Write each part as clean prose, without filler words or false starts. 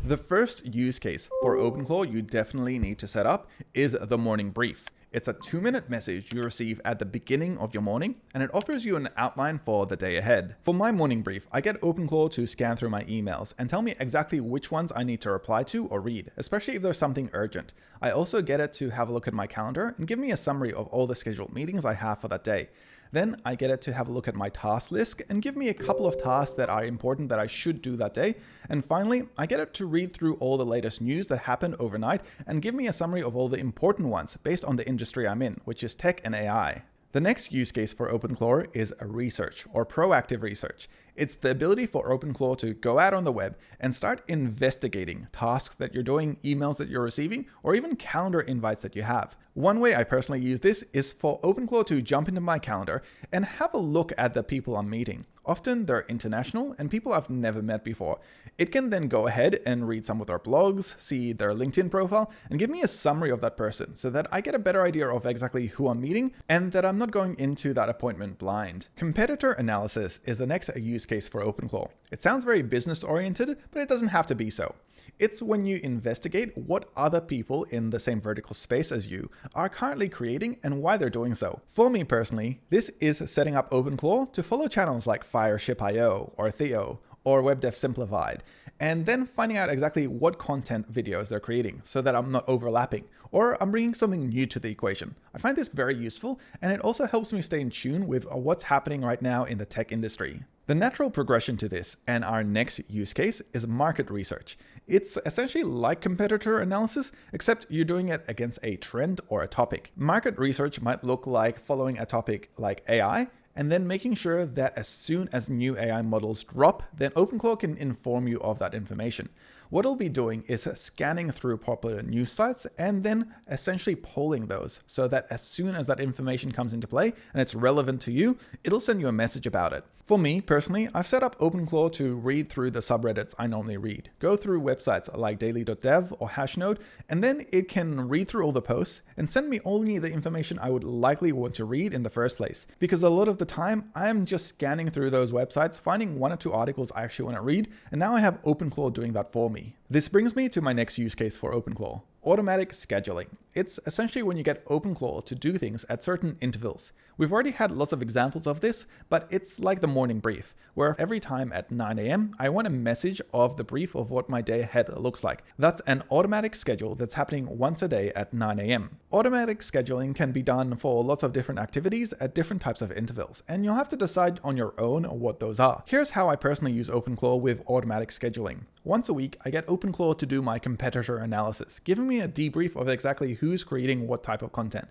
The first use case for OpenClaw you definitely need to set up is the morning brief. It's a 2-minute message you receive at the beginning of your morning, and it offers you an outline for the day ahead. For my morning brief, I get OpenClaw to scan through my emails and tell me exactly which ones I need to reply to or read, especially if there's something urgent. I also get it to have a look at my calendar and give me a summary of all the scheduled meetings I have for that day. Then I get it to have a look at my task list and give me a couple of tasks that are important that I should do that day. And finally, I get it to read through all the latest news that happened overnight and give me a summary of all the important ones based on the industry I'm in, which is tech and AI. The next use case for OpenClaw is research or proactive research. It's the ability for OpenClaw to go out on the web and start investigating tasks that you're doing, emails that you're receiving, or even calendar invites that you have. One way I personally use this is for OpenClaw to jump into my calendar and have a look at the people I'm meeting. Often they're international and people I've never met before. It can then go ahead and read some of their blogs, see their LinkedIn profile, and give me a summary of that person so that I get a better idea of exactly who I'm meeting and that I'm not going into that appointment blind. Competitor analysis is the next use case for OpenClaw. It sounds very business oriented, but it doesn't have to be so. It's when you investigate what other people in the same vertical space as you are currently creating and why they're doing so. For me personally, this is setting up OpenClaw to follow channels like Fireship.io or Theo or WebDev Simplified, and then finding out exactly what content videos they're creating so that I'm not overlapping or I'm bringing something new to the equation. I find this very useful, and it also helps me stay in tune with what's happening right now in the tech industry. The natural progression to this and our next use case is market research. It's essentially like competitor analysis, except you're doing it against a trend or a topic. Market research might look like following a topic like AI, and then making sure that as soon as new AI models drop, then OpenClaw can inform you of that information. What it'll be doing is scanning through popular news sites and then essentially polling those so that as soon as that information comes into play and it's relevant to you, it'll send you a message about it. For me personally, I've set up OpenClaw to read through the subreddits I normally read, go through websites like daily.dev or Hashnode, and then it can read through all the posts and send me only the information I would likely want to read in the first place. Because a lot of the time, I'm just scanning through those websites, finding 1 or 2 articles I actually want to read, and now I have OpenClaw doing that for me. This brings me to my next use case for OpenClaw. Automatic scheduling. It's essentially when you get OpenClaw to do things at certain intervals. We've already had lots of examples of this, but it's like the morning brief, where every time at 9 a.m. I want a message of the brief of what my day ahead looks like. That's an automatic schedule that's happening once a day at 9 a.m. Automatic scheduling can be done for lots of different activities at different types of intervals, and you'll have to decide on your own what those are. Here's how I personally use OpenClaw with automatic scheduling. Once a week, I get OpenClaw to do my competitor analysis, giving me a debrief of exactly who's creating what type of content.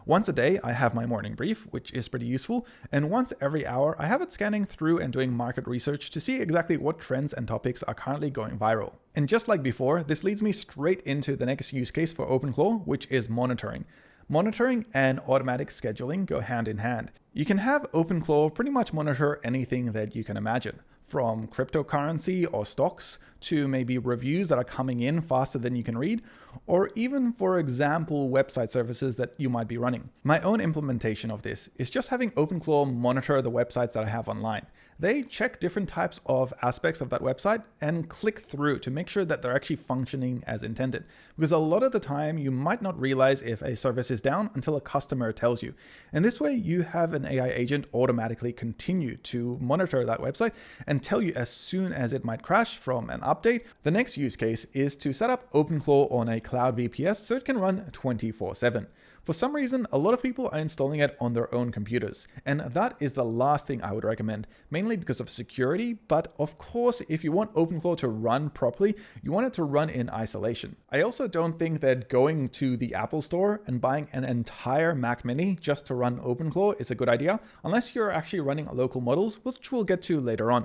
Once a day, I have my morning brief, which is pretty useful, and once every hour, I have it scanning through and doing market research to see exactly what trends and topics are currently going viral. And just like before, this leads me straight into the next use case for OpenClaw, which is monitoring. Monitoring and automatic scheduling go hand in hand. You can have OpenClaw pretty much monitor anything that you can imagine, from cryptocurrency or stocks to maybe reviews that are coming in faster than you can read, or even, for example, website services that you might be running. My own implementation of this is just having OpenClaw monitor the websites that I have online. They check different types of aspects of that website and click through to make sure that they're actually functioning as intended. Because a lot of the time, you might not realize if a service is down until a customer tells you. And this way, you have an AI agent automatically continue to monitor that website and tell you as soon as it might crash from an update. The next use case is to set up OpenClaw on a cloud VPS so it can run 24/7. For some reason, a lot of people are installing it on their own computers, and that is the last thing I would recommend, mainly because of security, but of course, if you want OpenClaw to run properly, you want it to run in isolation. I also don't think that going to the Apple Store and buying an entire Mac Mini just to run OpenClaw is a good idea, unless you're actually running local models, which we'll get to later on.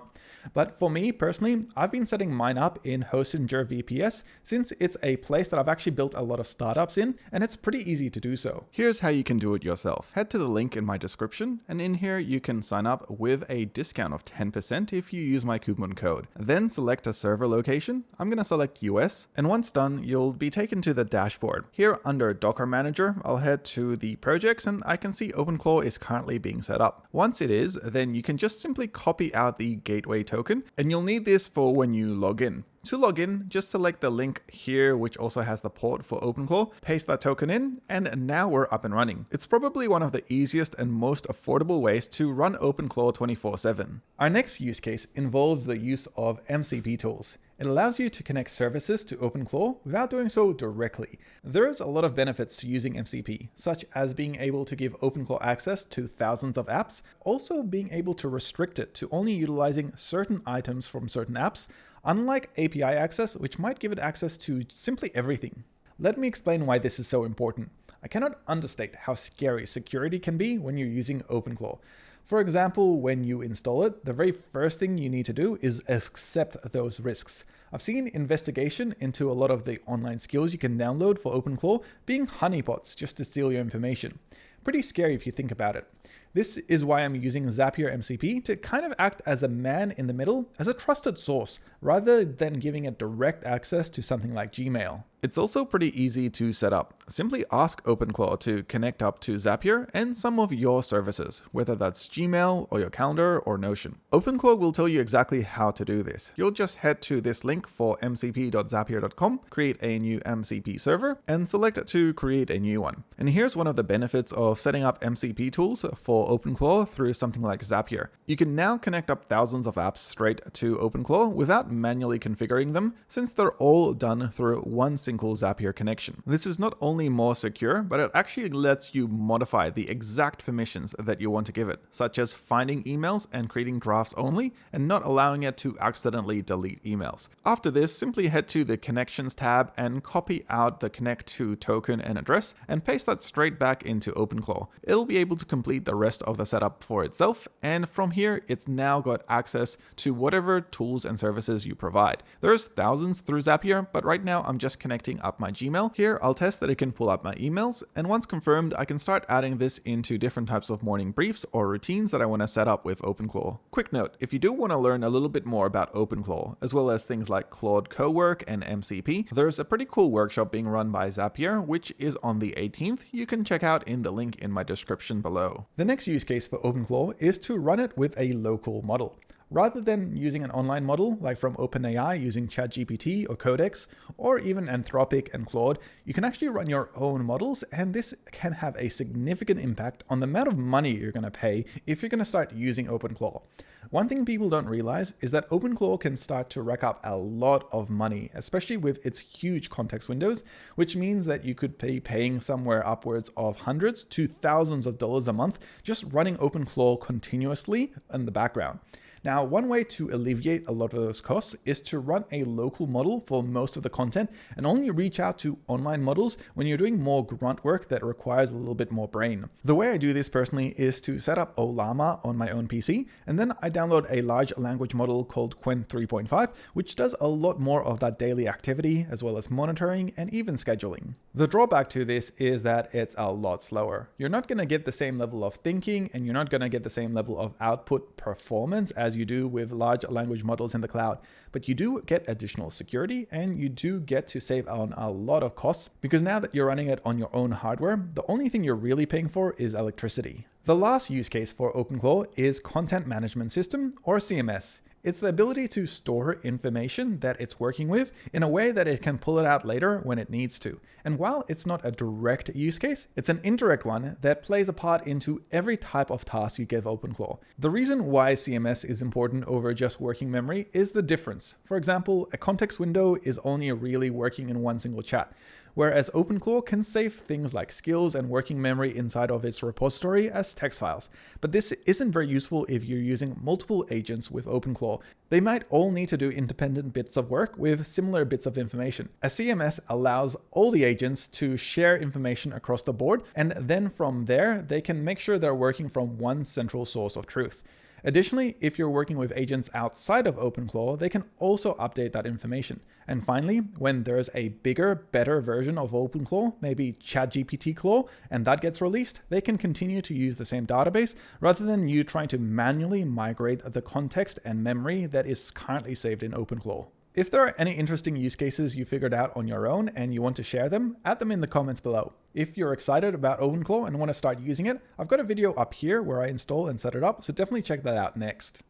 But for me personally, I've been setting mine up in Hostinger VPS since it's a place that I've actually built a lot of startups in, and it's pretty easy to do so. Here's how you can do it yourself. Head to the link in my description, and in here you can sign up with a discount of 10% if you use my coupon code. Then select a server location. I'm going to select US, and once done, you'll be taken to the dashboard. Here under Docker Manager, I'll head to the projects, and I can see OpenClaw is currently being set up. Once it is, then you can just simply copy out the gateway token, and you'll need this for when you log in. To log in, just select the link here, which also has the port for OpenClaw, paste that token in, and now we're up and running. It's probably one of the easiest and most affordable ways to run OpenClaw 24/7. Our next use case involves the use of MCP tools. It allows you to connect services to OpenClaw without doing so directly. There's a lot of benefits to using MCP, such as being able to give OpenClaw access to thousands of apps, also being able to restrict it to only utilizing certain items from certain apps, unlike API access, which might give it access to simply everything. Let me explain why this is so important. I cannot understate how scary security can be when you're using OpenClaw. For example, when you install it, the very first thing you need to do is accept those risks. I've seen investigation into a lot of the online skills you can download for OpenClaw being honeypots just to steal your information. Pretty scary if you think about it. This is why I'm using Zapier MCP to kind of act as a man in the middle, as a trusted source, rather than giving it direct access to something like Gmail. It's also pretty easy to set up. Simply ask OpenClaw to connect up to Zapier and some of your services, whether that's Gmail or your calendar or Notion. OpenClaw will tell you exactly how to do this. You'll just head to this link for mcp.zapier.com, create a new MCP server, and select to create a new one. And here's one of the benefits of setting up MCP tools for OpenClaw through something like Zapier. You can now connect up thousands of apps straight to OpenClaw without manually configuring them, since they're all done through one single Zapier connection. This is not only more secure, but it actually lets you modify the exact permissions that you want to give it, such as finding emails and creating drafts only, and not allowing it to accidentally delete emails. After this, simply head to the Connections tab and copy out the connect to token and address, and paste that straight back into OpenClaw. It'll be able to complete the rest of the setup for itself, and from here, it's now got access to whatever tools and services you provide. There's thousands through Zapier, but right now I'm just connecting up my Gmail. Here, I'll test that it can pull up my emails, and once confirmed, I can start adding this into different types of morning briefs or routines that I want to set up with OpenClaw. Quick note, if you do want to learn a little bit more about OpenClaw, as well as things like Claude Cowork and MCP, there's a pretty cool workshop being run by Zapier, which is on the 18th. You can check out in the link in my description below. The next use case for OpenClaw is to run it with a local model. Rather than using an online model like from OpenAI using ChatGPT or Codex, or even Anthropic and Claude, you can actually run your own models, and this can have a significant impact on the amount of money you're going to pay if you're going to start using OpenClaw. One thing people don't realize is that OpenClaw can start to rack up a lot of money, especially with its huge context windows, which means that you could be paying somewhere upwards of hundreds to thousands of dollars a month just running OpenClaw continuously in the background. Now, one way to alleviate a lot of those costs is to run a local model for most of the content and only reach out to online models when you're doing more grunt work that requires a little bit more brain. The way I do this personally is to set up Ollama on my own PC, and then I download a large language model called Qwen 3.5, which does a lot more of that daily activity as well as monitoring and even scheduling. The drawback to this is that it's a lot slower. You're not going to get the same level of thinking, and you're not going to get the same level of output performance as you do with large language models in the cloud, but you do get additional security, and you do get to save on a lot of costs, because now that you're running it on your own hardware, the only thing you're really paying for is electricity. The last use case for OpenClaw is Content Management System, or CMS. It's the ability to store information that it's working with in a way that it can pull it out later when it needs to. And while it's not a direct use case, it's an indirect one that plays a part into every type of task you give OpenClaw. The reason why CMS is important over just working memory is the difference. For example, a context window is only really working in one single chat, whereas OpenClaw can save things like skills and working memory inside of its repository as text files. But this isn't very useful if you're using multiple agents with OpenClaw. They might all need to do independent bits of work with similar bits of information. A CMS allows all the agents to share information across the board, and then from there, they can make sure they're working from one central source of truth. Additionally, if you're working with agents outside of OpenClaw, they can also update that information. And finally, when there's a bigger, better version of OpenClaw, maybe ChatGPT Claw, and that gets released, they can continue to use the same database rather than you trying to manually migrate the context and memory that is currently saved in OpenClaw. If there are any interesting use cases you figured out on your own and you want to share them, add them in the comments below. If you're excited about OpenClaw and want to start using it, I've got a video up here where I install and set it up, so definitely check that out next.